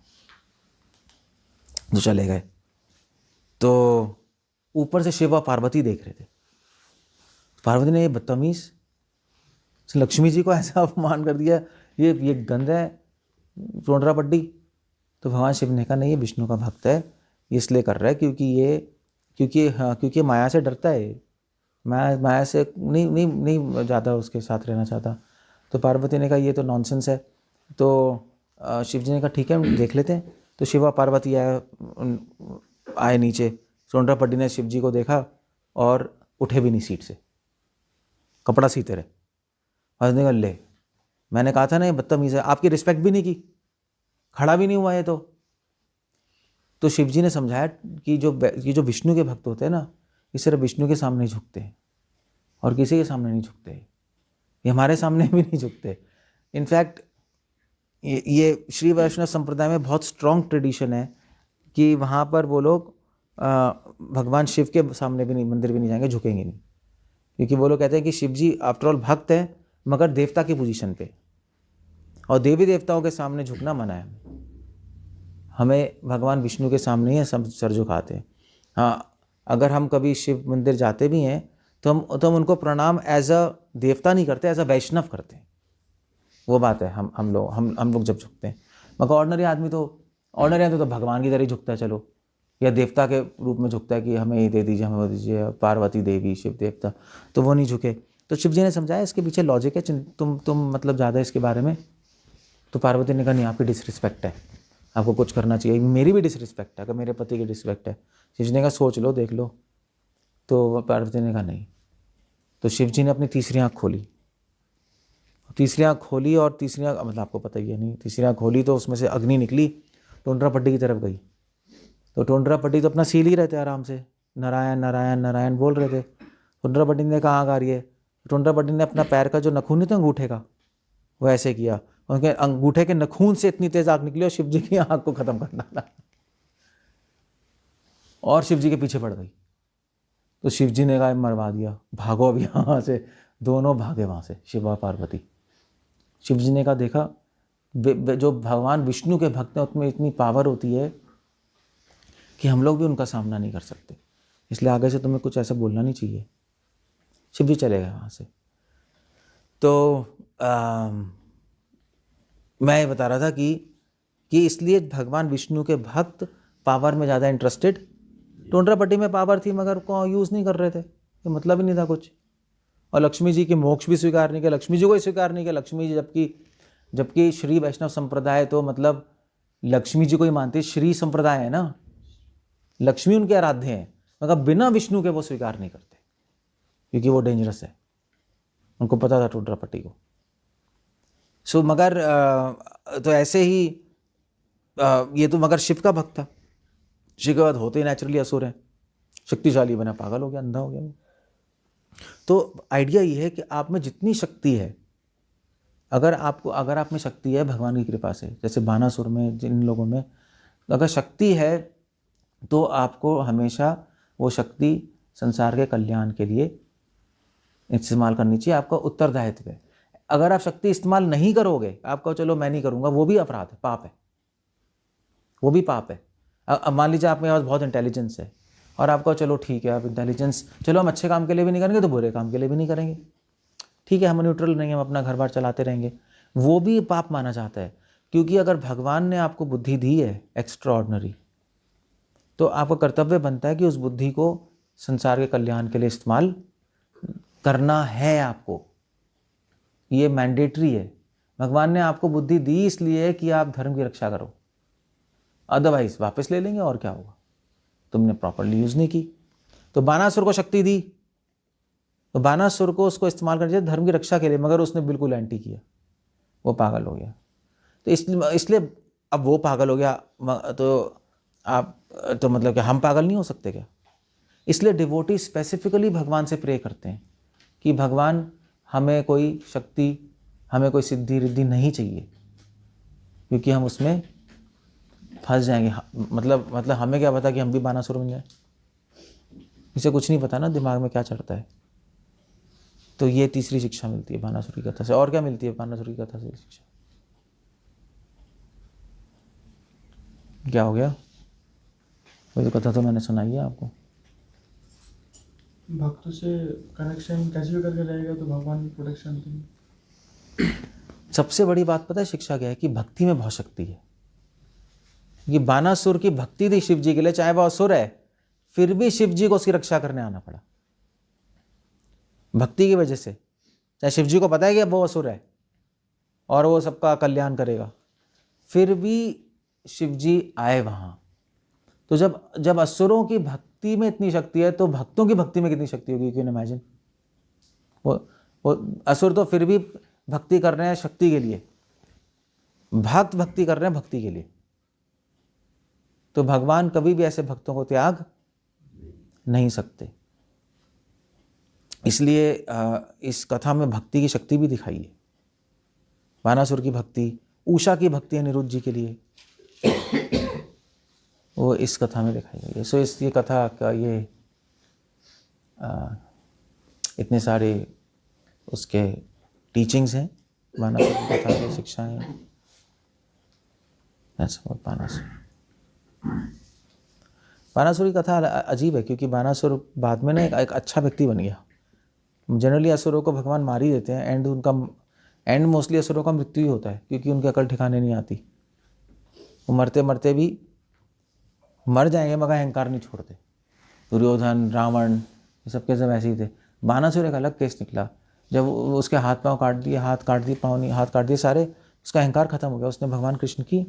तो चले गए। तो ऊपर से शिव और पार्वती देख रहे थे। पार्वती ने ये बदतमीज लक्ष्मी जी को ऐसा अपमान कर दिया, ये गंद है टोंडा पट्टी। तो भगवान शिव ने कहा नहीं, ये विष्णु का भक्त है, ये इसलिए कर रहा है क्योंकि माया से डरता है, माया से नहीं ज़्यादा उसके साथ रहना चाहता। तो पार्वती ने कहा ये तो नॉनसेंस है। तो शिव जी ने कहा ठीक है हम देख लेते हैं। तो शिव और पार्वती आए नीचे। टोंडा पट्टी ने शिव जी को देखा और उठे भी नहीं सीट से, कपड़ा सीते रहे। पार्वती ने कहा ले, मैंने कहा था ना ये बदतमीज है, आपकी रिस्पेक्ट भी नहीं की, खड़ा भी नहीं हुआ ये। तो शिव जी ने समझाया कि जो विष्णु के भक्त होते हैं ना, ये सिर्फ विष्णु के सामने झुकते हैं और किसी के सामने नहीं झुकते, ये हमारे सामने भी नहीं झुकते। इनफैक्ट ये श्री वैष्णव संप्रदाय में बहुत स्ट्रॉन्ग ट्रेडिशन है कि वहाँ पर वो लोग भगवान शिव के सामने भी नहीं, मंदिर भी नहीं जाएंगे, झुकेंगे नहीं, क्योंकि वो लोग कहते हैं कि शिव जी आफ्टर ऑल भक्त हैं मगर देवता की पोजीशन पे, और देवी देवताओं के सामने झुकना मना है। हमें भगवान विष्णु के सामने ही सब सर झुकाते हैं। हाँ, अगर हम कभी शिव मंदिर जाते भी हैं तो हम उनको प्रणाम एज अ देवता नहीं करते, एज अ वैष्णव करते हैं। वो बात है, हम लोग जब झुकते हैं। मगर ऑर्डिनरी आदमी तो भगवान की तरह ही झुकता है, चलो, या देवता के रूप में झुकता है कि हमें ये दे दीजिए, हमें वो दीजिए, पार्वती देवी शिव देवता, तो वो नहीं झुके। तो शिव जी ने समझाया इसके पीछे लॉजिक है, तुम मतलब ज़्यादा इसके बारे में। तो पार्वती ने कहा नहीं, आपकी डिसरिस्पेक्ट है, आपको कुछ करना चाहिए। मेरी भी डिसरिस्पेक्ट है, अगर मेरे पति की डिसरिस्पेक्ट है। शिव जी ने कहा सोच लो, देख लो। तो पार्वती ने कहा नहीं। तो शिव जी ने अपनी तीसरी आँख खोली, और तीसरी आँख मतलब आपको पता ही है नहीं, तीसरी आँख खोली तो उसमें से अग्नि निकली, टोंडा पट्टी की तरफ गई। तो टोंडा पट्टी तो अपना सील ही रहते आराम से, नारायण नारायण नारायण बोल रहे थे। टोंडा पट्टी ने कहा आँख आ रही है। टोंडा पट्टी ने अपना पैर का जो नखून नहीं था अंगूठे का, वो ऐसे किया, उनके अंगूठे के नखून से इतनी तेज आग निकली और शिव जी की आँख को खत्म कर डाला और शिव जी के पीछे पड़ गई। तो शिव जी ने कहा मरवा दिया, भागो अब यहाँ से। दोनों भागे वहाँ से, शिव और पार्वती। शिव जी ने कहा देखा, जो भगवान विष्णु के भक्त हैं उसमें इतनी पावर होती है कि हम लोग भी उनका सामना नहीं कर सकते, इसलिए आगे से तुम्हें कुछ ऐसा बोलना नहीं चाहिए। शिव जी चले गए वहाँ से। तो मैं ये बता रहा था कि इसलिए भगवान विष्णु के भक्त पावर में ज़्यादा इंटरेस्टेड। टोंडा पट्टी में पावर थी मगर को यूज़ नहीं कर रहे थे, ये मतलब ही नहीं था कुछ। और लक्ष्मी जी की मोक्ष भी स्वीकार नहीं किया, लक्ष्मी जी को ही स्वीकार नहीं किया। लक्ष्मी जी जबकि श्री वैष्णव संप्रदाय तो मतलब लक्ष्मी जी को ही मानते, श्री संप्रदाय है ना, लक्ष्मी उनके आराध्य हैं, मगर बिना विष्णु के वो स्वीकार नहीं करते क्योंकि वो डेंजरस है। उनको पता था टोंडा पट्टी को। मगर तो ऐसे ही ये तो मगर शिव का भक्त था। शिव के बाद होते ही नेचुरली असुर हैं, शक्तिशाली बना, पागल हो गया, अंधा हो गया। तो आइडिया ये है कि आप में जितनी शक्ति है, अगर आप में शक्ति है भगवान की कृपा से, जैसे बानासुर में, जिन लोगों में अगर शक्ति है तो आपको हमेशा वो शक्ति संसार के कल्याण के लिए इस्तेमाल करनी चाहिए, आपका उत्तरदायित्व है। अगर आप शक्ति इस्तेमाल नहीं करोगे, आपको चलो मैं नहीं करूँगा, वो भी अपराध है, पाप है, वो भी पाप है। अब मान लीजिए आप में पास बहुत इंटेलिजेंस है और आपको चलो ठीक है, आप इंटेलिजेंस, चलो हम अच्छे काम के लिए भी नहीं करेंगे तो बुरे काम के लिए भी नहीं करेंगे, ठीक है, हम न्यूट्रल रहेंगे, हम अपना घर बार चलाते रहेंगे, वो भी पाप माना जाता है। क्योंकि अगर भगवान ने आपको बुद्धि दी है एक्स्ट्रा ऑर्डिनरी, तो आपका कर्तव्य बनता है कि उस बुद्धि को संसार के कल्याण के लिए इस्तेमाल करना है आपको, ये मैंडेटरी है। भगवान ने आपको बुद्धि दी इसलिए कि आप धर्म की रक्षा करो, अदरवाइज वापस ले लेंगे और क्या होगा, तुमने प्रॉपरली यूज़ नहीं की। तो बानासुर को शक्ति दी, तो बानासुर को उसको इस्तेमाल करना चाहिए धर्म की रक्षा के लिए, मगर उसने बिल्कुल एंटी किया, वो पागल हो गया। तो इसलिए अब वो पागल हो गया तो आप तो मतलब कि हम पागल नहीं हो सकते क्या? इसलिए डिवोटी स्पेसिफिकली भगवान से प्रे करते हैं कि भगवान हमें कोई शक्ति, हमें कोई सिद्धि रिद्धि नहीं चाहिए, क्योंकि हम उसमें फंस जाएंगे। मतलब हमें क्या पता कि हम भी बानासुर बन जाए, इसे कुछ नहीं पता ना दिमाग में क्या चलता है। तो ये तीसरी शिक्षा मिलती है बानासुर की कथा से। और क्या मिलती है बानासुर की कथा से शिक्षा? क्या हो गया? वही तो कथा तो मैंने सुनाई है आपको। भक्तों से कनेक्शन कैसे भी करके रहेगा तो भगवान प्रोटेक्शन देंगे। सबसे बड़ी बात पता है शिक्षा क्या है? कि भक्ति में बहुत शक्ति है। ये बानासुर की भक्ति थी शिव जी के लिए, चाहे वह असुर है, फिर भी शिव जी को उसकी रक्षा करने आना पड़ा भक्ति की वजह से। चाहे शिव जी को पता है कि वो असुर है और वो सबका कल्याण करेगा, फिर भी शिव जी आए वहां। तो जब असुरों की भक्ति में इतनी शक्ति है तो भक्तों की भक्ति में कितनी शक्ति होगी? You can imagine. वो असुर तो फिर भी भक्ति कर रहे हैं शक्ति के लिए, भक्त भक्ति कर रहे हैं भक्ति के लिए। तो भगवान कभी भी ऐसे भक्तों को त्याग नहीं सकते। इसलिए इस कथा में भक्ति की शक्ति भी दिखाई है। बानासुर की भक्ति, उषा की भक्ति है निरुद्ध जी के लिए, वो इस कथा में दिखाई गई है। सो ये कथा का ये इतने सारे उसके टीचिंग्स हैं, बानासुर की कथा की शिक्षाएं हैं। बानासुर की कथा अजीब है, क्योंकि बानासुर बाद में ना एक अच्छा व्यक्ति बन गया। जनरली असुरों को भगवान मार ही देते हैं, एंड मोस्टली असुरों का मृत्यु ही होता है, क्योंकि उनकी अकल ठिकाने नहीं आती। वो मरते मरते भी मर जाएंगे मगर अहंकार नहीं छोड़ते। दुर्योधन, रावण, ये सब के सब ऐसे ही थे। बानासुर एक अलग केस निकला। जब उसके हाथ पाँव काट दिए, हाथ काट दिए, पाँव नहीं, हाथ काट दिए सारे, उसका अहंकार खत्म हो गया। उसने भगवान कृष्ण की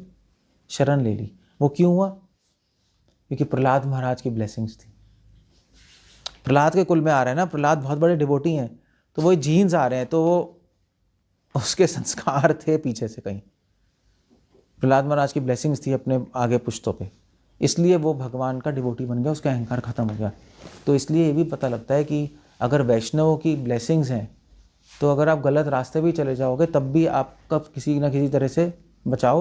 शरण ले ली। वो क्यों हुआ? क्योंकि प्रहलाद महाराज की ब्लेसिंग्स थी। प्रहलाद के कुल में आ रहे हैं ना, प्रहलाद बहुत बड़े डिवोटी हैं, तो वो जीन्स आ रहे हैं, तो वो उसके संस्कार थे पीछे से कहीं। प्रहलाद महाराज की ब्लेसिंग्स थी अपने आगे पुश्तों पे, इसलिए वो भगवान का डिवोटी बन गया, उसका अहंकार खत्म हो गया। तो इसलिए ये भी पता लगता है कि अगर वैष्णवों की ब्लेसिंग्स हैं तो अगर आप गलत रास्ते भी चले जाओगे तब भी आपका किसी न किसी तरह से बचाव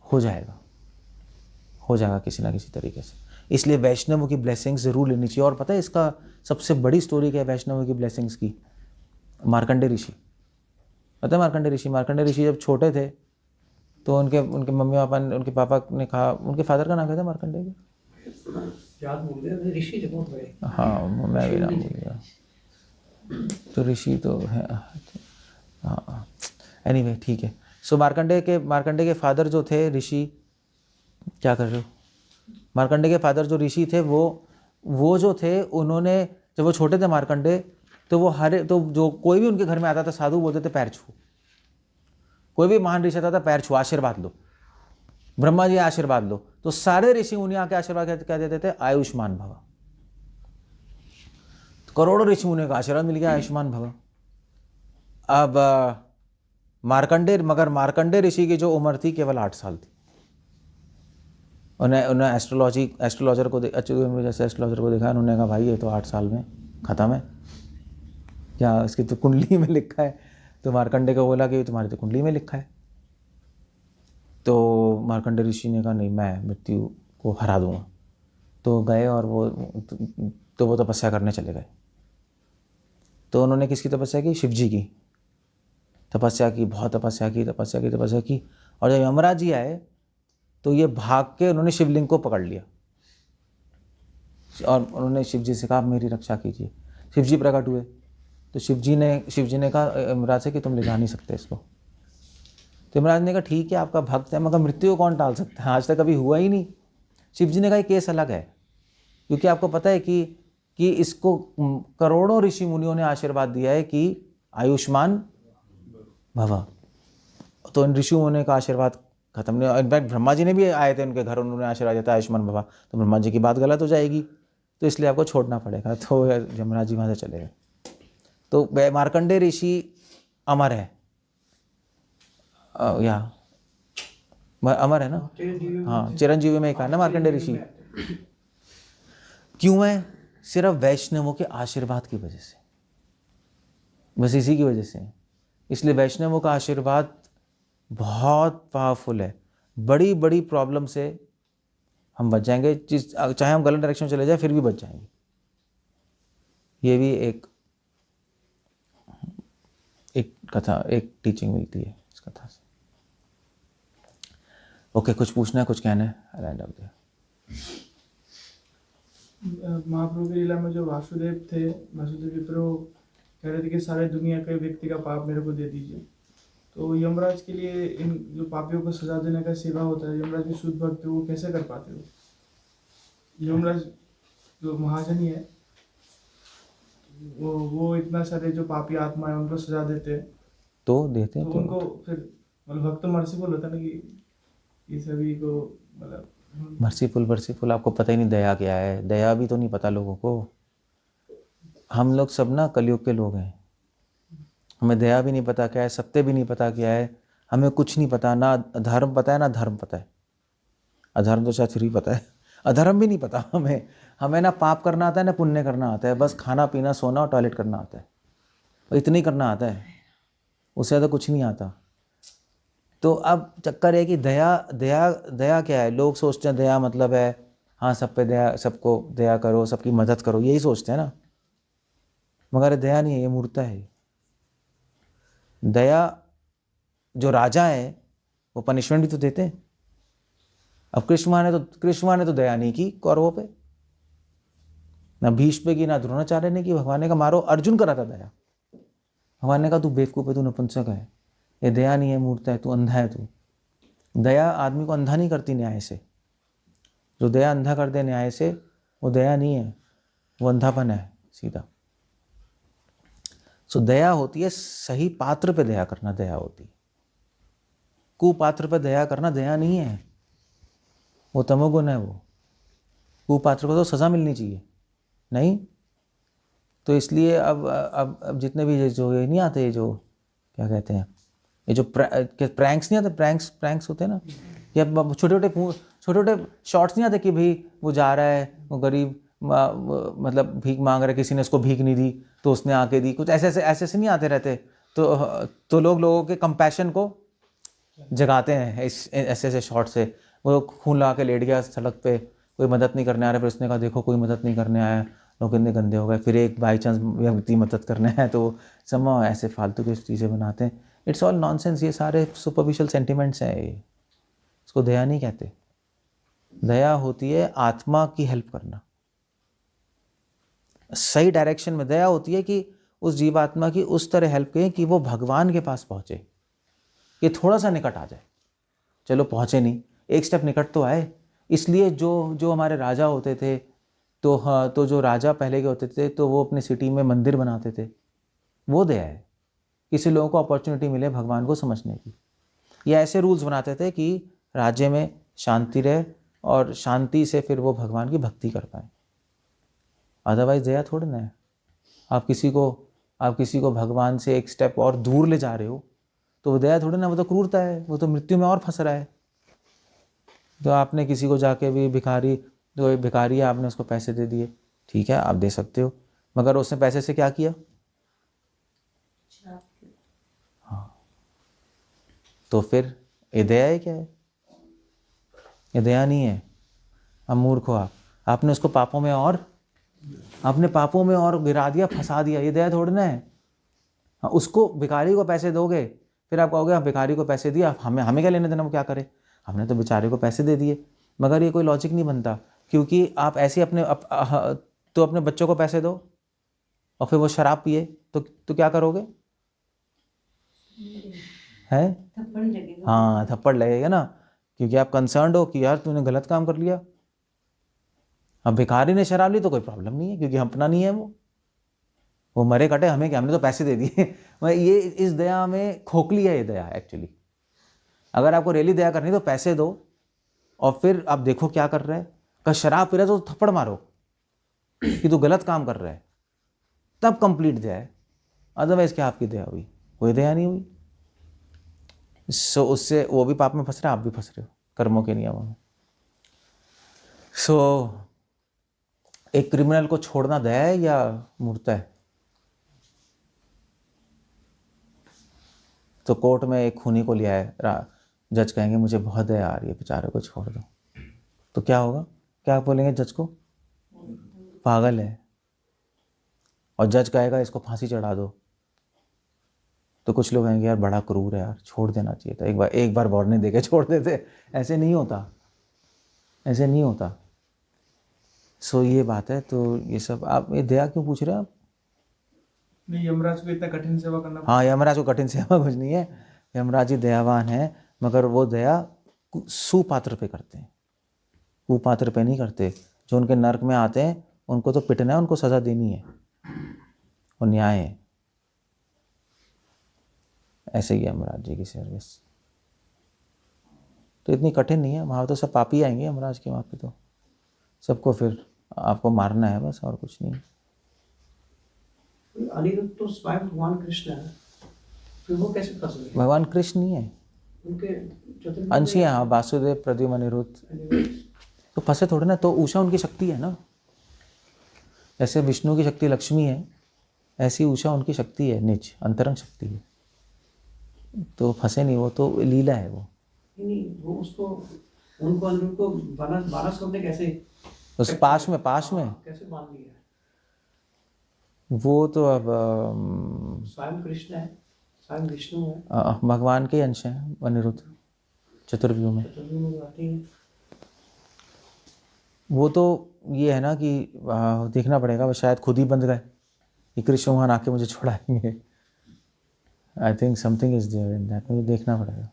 हो जाएगा किसी ना किसी तरीके से। इसलिए वैष्णवों की ब्लेसिंग्स ज़रूर लेनी चाहिए। और पता है इसका सबसे बड़ी स्टोरी क्या है वैष्णवों की ब्लेसिंग्स की? मार्कंडेय ऋषि। पता है मार्कंडेय ऋषि जब छोटे थे तो उनके मम्मी पापा ने, उनके पापा ने कहा, उनके फादर का नाम क्या था मार्कंडेय के? याद भूल गए, ऋषि थे बहुत बड़े। हाँ, मैं भी नाम भूल गया। तो ऋषि तो है, हाँ, एनीवे ठीक है। सो मार्कंडेय के फादर जो थे ऋषि, क्या कर रहे हो? मार्कंडेय के फादर जो ऋषि थे वो जो थे, उन्होंने जब वो छोटे थे मार्कंडेय, तो जो कोई भी उनके घर में आता था साधु बोलते थे पैर छू। कोई भी महान ऋषि आता था पैर छू, आशीर्वाद लो, ब्रह्मा जी आशीर्वाद लो। तो सारे ऋषि मुनि आके आशीर्वाद क्या देते थे? आयुष्मान भव। तो करोड़ों ऋषि मुनियों का आशीर्वाद मिल गया, आयुष्मान भव। अब मार्कंडेय ऋषि की जो उम्र थी केवल 8 साल थी। उन्हें एस्ट्रोलॉजर को देखा, उन्होंने कहा भाई ये तो 8 साल में ख़त्म है, क्या इसकी तो कुंडली में लिखा है? तो मार्कंडेय को बोला कि तुम्हारी तो कुंडली में लिखा है। तो मार्कंडेय ऋषि ने कहा नहीं, मैं मृत्यु को हरा दूंगा। तो गए और वो तपस्या करने चले गए। तो उन्होंने किसकी तपस्या की? शिव जी की तपस्या की, बहुत तपस्या की। और जब यमराज जी आए तो ये भाग के उन्होंने शिवलिंग को पकड़ लिया और उन्होंने शिव जी से कहा मेरी रक्षा कीजिए। शिव जी प्रकट हुए तो शिव जी ने कहा यमराज से कि तुम ले जा नहीं सकते इसको। तो यमराज ने कहा ठीक है, आपका भक्त है, मगर मृत्यु को कौन टाल सकता है? आज तक कभी हुआ ही नहीं। शिव जी ने कहा ये केस अलग है, क्योंकि आपको पता है कि इसको करोड़ों ऋषि मुनियों ने आशीर्वाद दिया है कि आयुष्मान भव। तो इन ऋषि मुनियों का आशीर्वाद खत्म नहीं। इनफैक्ट ब्रह्मा जी ने भी आए थे उनके घर, उन्होंने आशीर्वाद दिया था आयुष्मान भव। तो ब्रह्मा जी की बात गलत हो जाएगी, तो इसलिए आपको छोड़ना पड़ेगा। तो यमराज जी वहाँ से चले गए। तो मार्कंडेय ऋषि अमर है, या अमर है ना। चिरंजीवी में हाँ, चिरंजीवी में एक है ना मार्कंडेय ऋषि। क्यों है? सिर्फ वैष्णवों के आशीर्वाद की वजह से, बस इसी की वजह से। इसलिए वैष्णवों का आशीर्वाद बहुत पावरफुल है। बड़ी बड़ी प्रॉब्लम से हम बच जाएंगे, चाहे हम गलत डायरेक्शन में चले जाए फिर भी बच जाएंगे। ये भी एक कथा, एक टीचिंग मिलती है इस कथा से। ओके, कुछ पूछना है, कुछ कहना है? महाप्रभु की लीला में जो वासुदेव थे, वासुदेव विप्रो कह रहे थे कि सारे दुनिया के व्यक्ति का पाप मेरे को दे दीजिए। तो यमराज के लिए इन जो पापियों को सजा देने का सेवा होता है, यमराज की शुद्ध भक्ति वो कैसे कर पाते हो? यमराज जो महाजनी है वो इतना सारे जो पापी आत्मा है उनको सजा देते हैं, तो देते हैं तो तो उनको फिर मतलब भक्त मर्सीफुल होता है ना कि सभी को मतलब मर्सीफुल। आपको पता ही नहीं दया क्या है। दया भी तो नहीं पता लोगों को। हम लोग सब ना कलयुग के लोग हैं, हमें दया भी नहीं पता क्या है, सत्य भी नहीं पता क्या है, हमें कुछ नहीं पता, ना धर्म पता है ना धर्म पता है। अधर्म तो शायद फिर भी पता है, अधर्म भी नहीं पता हमें ना पाप करना आता है ना पुण्य करना आता है, बस खाना पीना सोना और टॉयलेट करना आता है, इतना ही करना आता है, उससे ज़्यादा कुछ नहीं आता। तो अब चक्कर है कि दया क्या है? लोग सोचते हैं दया मतलब है हाँ सब पे दया, सबको दया करो, सबकी मदद करो, यही सोचते हैं ना। मगर दया नहीं है, ये मूर्खता है। दया जो राजा है वो पनिशमेंट भी तो देते हैं। अब कृष्ण ने तो दया नहीं की कौरवों पे, ना भीष्म पे की, ना द्रोणाचार्य ने की। भगवान ने कहा मारो, अर्जुन करा था दया। भगवान ने कहा तू बेवकूफ है, तू नपुंसक है, ये दया नहीं है, मूर्खता है, तू अंधा है। तू दया आदमी को अंधा नहीं करती न्याय से। जो दया अंधा कर दे न्याय से, वो दया नहीं है, वो अंधापन है सीधा। सो दया होती है सही पात्र पे दया करना, दया होती है। कुपात्र पे दया करना दया नहीं है, वो तमोगुण है। वो कुपात्र को तो सजा मिलनी चाहिए, नहीं तो इसलिए अब जितने भी जो ये नहीं आते, जो क्या कहते हैं, ये जो प्रैंक्स नहीं आते, प्रैंक्स होते हैं ना, या छोटे छोटे शॉर्ट्स नहीं आते कि भाई वो जा रहा है, वो गरीब मतलब भीख मांग रहा है, किसी ने उसको भीख नहीं दी तो उसने आके दी, कुछ ऐसे नहीं आते रहते। तो लोगों के कंपैशन को जगाते हैं ऐसे शॉर्ट से। वो खून लगा के लेट गया सड़क पे, कोई मदद नहीं करने आ रहा, फिर उसने कहा देखो कोई मदद नहीं करने आया, लोग कितने गंदे हो गए। फिर एक बाई चांस व्यक्ति मदद करने आए तो सब ऐसे फालतू की चीज़ें बनाते हैं। इट्स ऑल नॉनसेंस, ये सारे सुपरफिशियल सेंटिमेंट्स हैं। ये इसको दया नहीं कहते। दया होती है आत्मा की हेल्प करना, सही डायरेक्शन में। दया होती है कि उस जीवात्मा की उस तरह हेल्प करें कि वो भगवान के पास पहुंचे, कि थोड़ा सा निकट आ जाए। चलो पहुंचे नहीं, एक स्टेप निकट तो आए। इसलिए जो हमारे राजा होते थे, तो जो राजा पहले के होते थे, तो वो अपने सिटी में मंदिर बनाते थे, वो दया है। किसी लोगों को अपॉर्चुनिटी मिले भगवान को समझने की, या ऐसे रूल्स बनाते थे कि राज्य में शांति रहे और शांति से फिर वो भगवान की भक्ति कर पाए। अदरवाइज दया थोड़ी ना है। आप किसी को भगवान से एक स्टेप और दूर ले जा रहे हो तो वो दया थोड़ी ना, वो तो क्रूरता है, वो तो मृत्यु में और फंस रहा है। तो आपने किसी को जाके भी भिखारी है, आपने उसको पैसे दे दिए, ठीक है आप दे सकते हो, मगर उसने पैसे से क्या किया? हाँ, तो फिर ये दया है क्या है? ये दया नहीं है। अब मूर्ख हो आपने उसको पापों में और गिरा दिया, फंसा दिया, ये दया थोड़ी ना है। हाँ, उसको भिखारी को पैसे दोगे, फिर आप कहोगे हाँ भिखारी को पैसे दिया, हमें क्या लेने देना, वो क्या करे, हमने तो बेचारे को पैसे दे दिए। मगर ये कोई लॉजिक नहीं बनता, क्योंकि आप ऐसे अपने बच्चों को पैसे दो और फिर वो शराब पिए तो क्या करोगे? है थप्पड़ लगेगा। हाँ, थप्पड़ लगेगा ना, क्योंकि आप कंसर्न्ड हो कि यार तूने गलत काम कर लिया। अब भिखारी ने शराब ली तो कोई प्रॉब्लम नहीं है, क्योंकि अपना नहीं है, वो मरे कटे, हमें क्या, हमने तो पैसे दे दिए। ये इस दया में खोखली है ये दया एक्चुअली। अगर आपको रियली दया करनी तो पैसे दो और फिर आप देखो क्या कर रहा है। अगर शराब पी रहा है तो थप्पड़ मारो कि तू गलत काम कर रहा है, तब कंप्लीट दया है। अदरवाइज क्या आपकी दया हुई? कोई दया नहीं हुई। सो उससे वो भी पाप में फंस रहा है, आप भी फंस रहे हो। कर्मों के नियमों में। सो एक क्रिमिनल को छोड़ना दया है या मूर्ता है? तो कोर्ट में एक खूनी को लिया है, जज कहेंगे मुझे बहुत दया आ रही है, बेचारे को छोड़ दो, तो क्या होगा? क्या बोलेंगे जज को? पागल है। और जज कहेगा इसको फांसी चढ़ा दो, तो कुछ लोग कहेंगे यार बड़ा क्रूर है यार, छोड़ देना चाहिए था, एक बार वार्निंग देके छोड़ देते। ऐसे नहीं होता, ऐसे नहीं होता। सो ये बात है। तो ये सब आप ये दया क्यों पूछ रहे हैं आप? नहीं, यमराज को इतना कठिन सेवा करना हाँ, यमराज को कठिन सेवा कुछ नहीं है, यमराज जी दयावान है, मगर वो दया सुपात्र पे करते हैं, कुपात्र पे नहीं करते। जो उनके नर्क में आते हैं उनको तो पिटना है, उनको सज़ा देनी है, और न्याय है। ऐसे ही यमराज जी की सर्विस तो इतनी कठिन नहीं है। वहाँ तो सब पापी आएंगे यमराज के वहाँ पे, तो सबको फिर आपको मारना है बस, और कुछ नहीं। अनिरुद्ध तो स्वयं भगवान कृष्ण है, फिर वो कैसे फंस गए? भगवान कृष्ण नहीं है, उनके चतुर्भुज अंश ही है। हाँ, वासुदेव, प्रद्युम्न, अनिरुद्ध तो फंसे थोड़े ना। तो उषा उनकी शक्ति है ना, जैसे विष्णु की शक्ति लक्ष्मी है, ऐसी उषा उनकी शक्ति है, निज अंतरंग शक्ति है। तो फंसे नहीं, वो तो लीला है वो। नहीं, वो उसको उनको अनिरुद्ध को बारह ने कैसे उस पास में कैसे मान लिया? वो तो अब स्वयं कृष्ण है, स्वयं विष्णु है, भगवान के अंश हैं अनिरुद्ध, चतुर्व्यूह में। चतुर्भुज में आते हैं। वो तो ये है ना कि देखना पड़ेगा, वो शायद खुद ही बंद गए कि कृष्ण वहाँ आके मुझे छुड़ाएंगे। I think something is there in that, मुझे देखना पड़ेगा।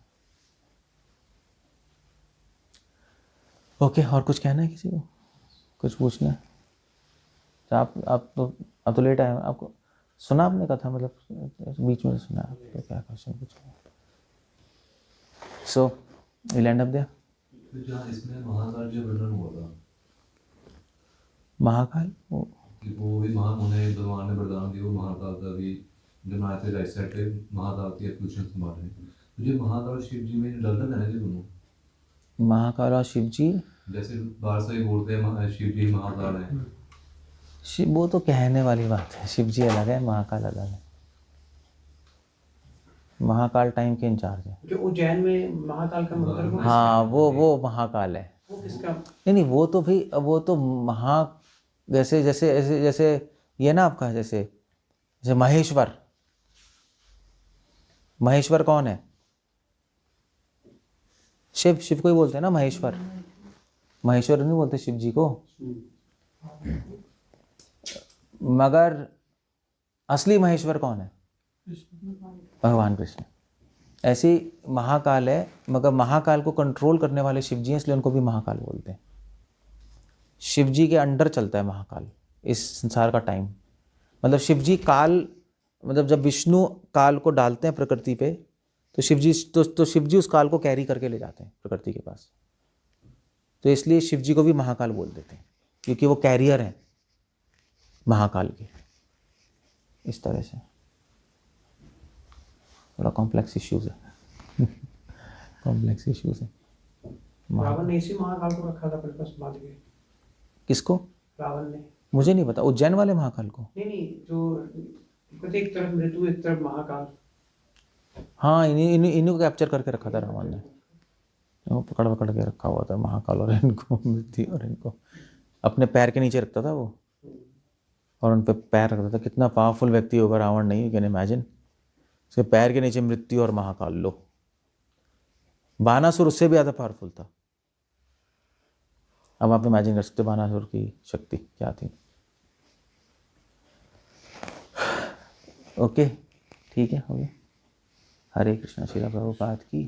ओके, और कुछ कहना है किसी को? कुछ पूछना है? तो आप तो लेट आए, आपको सुना आपने कथा, मतलब बीच में सुना, तो क्या क्वेश्चन पूछा? So will end up there. तो जहाँ इसमें महाकाल जो वर्णन हुआ था, महाकाल कि वो भी उन्हें भगवान ने वरदान दिया, वो महाकाल का भी जो नाथ राइट साइड पे महाकाल की पोजीशन संभाल रहे हैं। तो जो महाकाल शिव जी में डर है ना जी दोनों, महाकाल और शिव जी, जैसे बाहर से ही बोलते हैं शिव जी महाकाल है। शिव, वो तो कहने वाली बात है, शिव जी अलग है, महाकाल अलग है। महाकाल टाइम के इंचार्ज है। जो उज्जैन में महाकाल का मंदिर है, हाँ, वो महाकाल है। वो किसका? नहीं, वो तो भी, वो तो जैसे जैसे जैसे जैसे ये ना आपका, जैसे महेश्वर कौन है? शिव को ही बोलते हैं ना महेश्वर नहीं बोलते शिव जी को, मगर असली महेश्वर कौन है? भगवान कृष्ण। ऐसी महाकाल है, मगर महाकाल को कंट्रोल करने वाले शिव जी हैं, इसलिए उनको भी महाकाल बोलते हैं। शिव जी के अंडर चलता है महाकाल, इस संसार का टाइम। मतलब शिव जी काल, मतलब जब विष्णु काल को डालते हैं प्रकृति पे, तो शिव जी उस काल को कैरी करके ले जाते हैं प्रकृति के पास। तो इसलिए शिव जी को भी महाकाल बोल देते हैं, क्योंकि वो कैरियर हैं महाकाल के। इस तरह से थोड़ा कॉम्प्लेक्स इश्यूज है। कॉम्प्लेक्स इश्यूज है। रावण ने इसी महाकाल को रखा था अपने पास बांध के। किसको? रावण ने। मुझे नहीं पता, उज्जैन वाले महाकाल को। नहीं, जो कहते एक तरफ मृत्यु एक तरफ महाकाल। हाँ, इन्हीं को कैप्चर करके रखा था रावण ने, वो पकड़ के रखा हुआ था महाकाल, और इनको मृत्यु, और इनको अपने पैर के नीचे रखता था वो, और उन पे पैर रखता था। कितना पावरफुल व्यक्ति होगा रावण, नहीं? यू कैन इमेजिन, उसके पैर के नीचे मृत्यु और महाकाल। लो, बानासुर उससे भी ज़्यादा पावरफुल था। अब आप इमेजिन कर सकते बानासुर की शक्ति क्या थी। ओके, ठीक है, हो गया। हरे कृष्णा। श्रील प्रभुपाद की